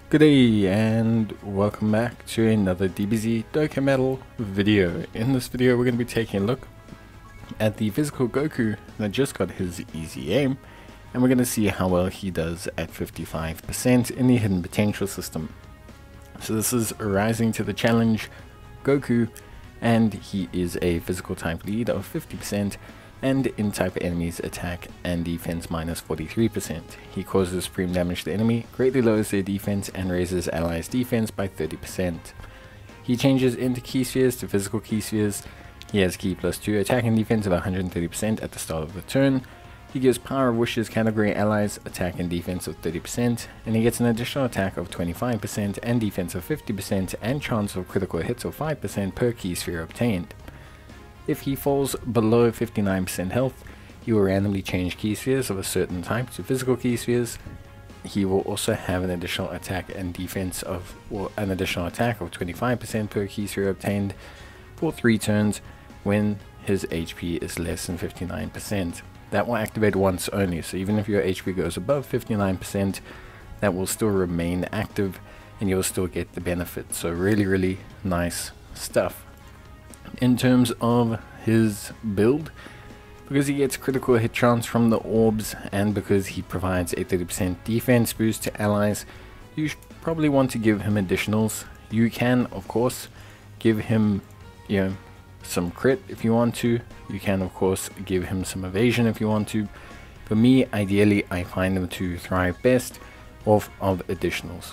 Good day and welcome back to another DBZ Dokkan Battle video. In this video we're going to be taking a look at the physical Goku that just got his easy aim, and we're going to see how well he does at 55% in the hidden potential system. So this is rising to the challenge Goku, and he is a physical type lead of 50% and in type enemies attack and defense minus 43%. He causes supreme damage to the enemy, greatly lowers their defense and raises allies defense by 30%. He changes into key spheres to physical key spheres. He has key +2 attack and defense of 130% at the start of the turn. He gives power of wishes category allies attack and defense of 30%, and he gets an additional attack of 25% and defense of 50% and chance of critical hits of 5% per key sphere obtained. If he falls below 59% health, he will randomly change key spheres of a certain type to physical key spheres. He will also have an additional attack and defense of, or an additional attack of 25% per key sphere obtained for 3 turns when his HP is less than 59%. That will activate once only, so even if your HP goes above 59%, that will still remain active and you'll still get the benefit. So really nice stuff. In terms of his build, because he gets critical hit chance from the orbs and because he provides a 30% defense boost to allies, you probably want to give him additionals. You can of course give him, some crit if you want to. You can of course give him some evasion if you want to. For me, ideally I find him to thrive best off of additionals.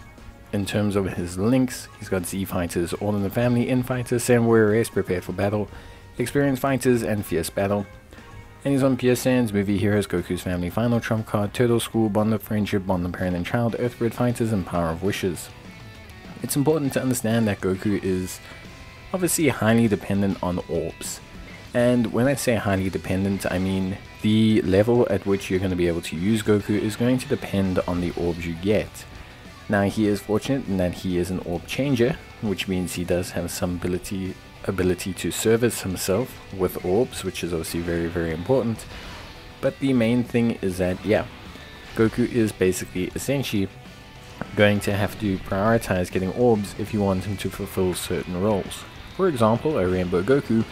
In terms of his links, he's got Z fighters, all in the family, in fighters, Sand Warrior Race, prepared for battle, experienced fighters, and fierce battle. And he's on Pure Sands, movie heroes, Goku's family, final trump card, turtle school, bond of friendship, bond of parent and child, earthbred fighters, and power of wishes. It's important to understand that Goku is obviously highly dependent on orbs. And when I say highly dependent, I mean the level at which you're going to be able to use Goku is going to depend on the orbs you get. Now he is fortunate in that he is an orb changer, which means he does have some ability to service himself with orbs, which is obviously very important. But the main thing is that, Goku is basically essentially going to have to prioritize getting orbs if you want him to fulfill certain roles. For example, a Rainbow Goku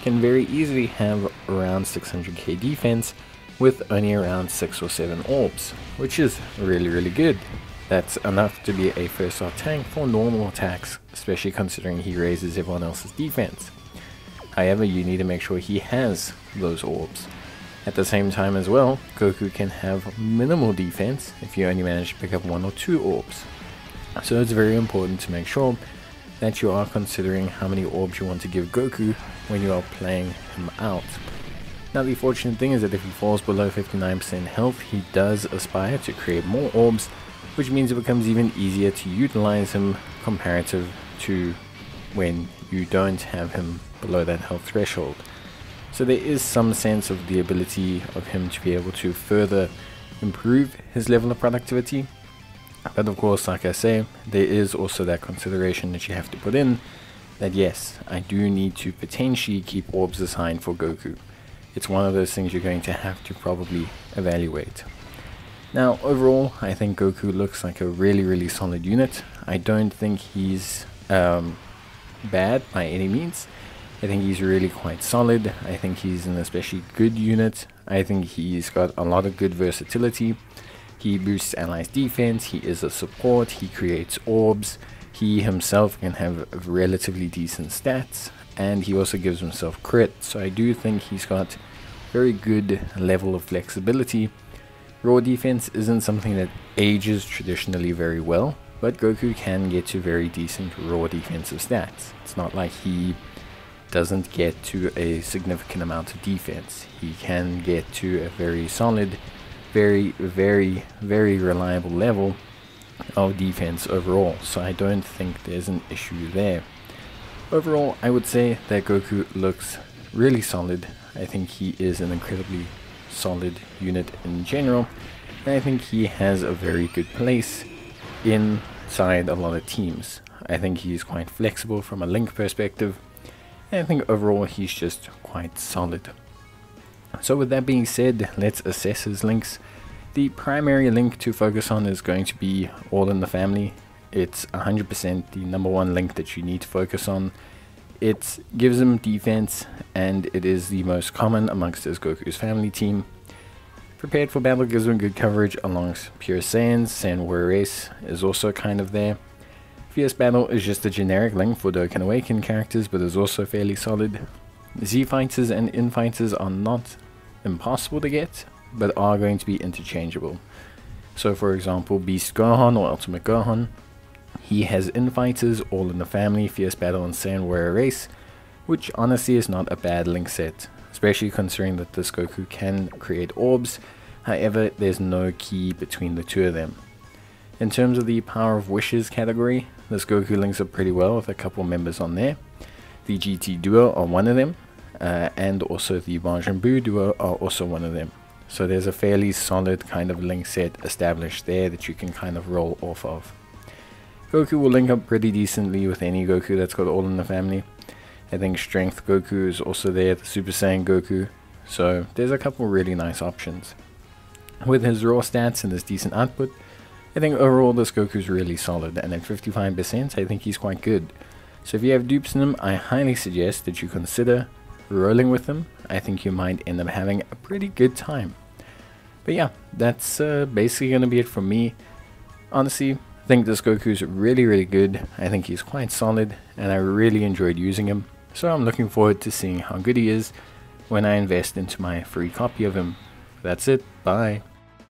can very easily have around 600k defense with only around 6 or 7 orbs, which is really good. That's enough to be a first star tank for normal attacks, especially considering he raises everyone else's defense. However, you need to make sure he has those orbs. At the same time as well, Goku can have minimal defense if you only manage to pick up 1 or 2 orbs. So it's very important to make sure that you are considering how many orbs you want to give Goku when you are playing him out. Now the fortunate thing is that if he falls below 59% health, he does aspire to create more orbs, which means it becomes even easier to utilize him comparative to when you don't have him below that health threshold. So there is some sense of the ability of him to be able to further improve his level of productivity. But of course, like I say, there is also that consideration that you have to put in, that yes, I do need to potentially keep orbs assigned for Goku. It's one of those things you're going to have to probably evaluate. Now overall, I think Goku looks like a really solid unit. I don't think he's bad by any means. I think he's really quite solid. I think he's an especially good unit. I think he's got a lot of good versatility. He boosts allies defense, he is a support, he creates orbs, he himself can have relatively decent stats, and he also gives himself crit. So I do think he's got very good level of flexibility. Raw defense isn't something that ages traditionally very well, but Goku can get to very decent raw defensive stats. It's not like he doesn't get to a significant amount of defense. He can get to a very solid, very reliable level of defense overall, so I don't think there's an issue there. Overall, I would say that Goku looks really solid. I think he is an incredibly solid unit in general, and I think he has a very good place inside a lot of teams. I think he's quite flexible from a link perspective, and I think overall he's just quite solid. So with that being said, let's assess his links. The primary link to focus on is going to be All in the Family. It's 100% the number one link that you need to focus on. It gives him defense, and it is the most common amongst his Goku's family team. Prepared for Battle gives him good coverage alongst Pure Saiyans. Saiyan Warrior Race is also kind of there. Fierce Battle is just a generic link for Dokkan Awaken characters, but is also fairly solid. Z Fighters and In Fighters are not impossible to get, but are going to be interchangeable. So for example, Beast Gohan or Ultimate Gohan, he has In Fighters, All in the Family, Fierce Battle, and Saiyan Warrior Race, which honestly is not a bad link set, especially considering that this Goku can create orbs. However, there's no key between the two of them. In terms of the Power of Wishes category, this Goku links up pretty well with a couple members on there. The GT duo are one of them, and also the Majin Buu duo are also one of them. So there's a fairly solid kind of link set established there that you can kind of roll off of. Goku will link up pretty decently with any Goku that's got All in the Family. I think Strength Goku is also there, the Super Saiyan Goku. So there's a couple really nice options. With his raw stats and his decent output, I think overall this Goku is really solid, and at 55% I think he's quite good. So if you have dupes in him, I highly suggest that you consider rolling with him. I think you might end up having a pretty good time. But yeah, that's basically going to be it from me. Honestly, I think this Goku is really good. I think he's quite solid, and I really enjoyed using him. So I'm looking forward to seeing how good he is when I invest into my free copy of him. That's it, bye.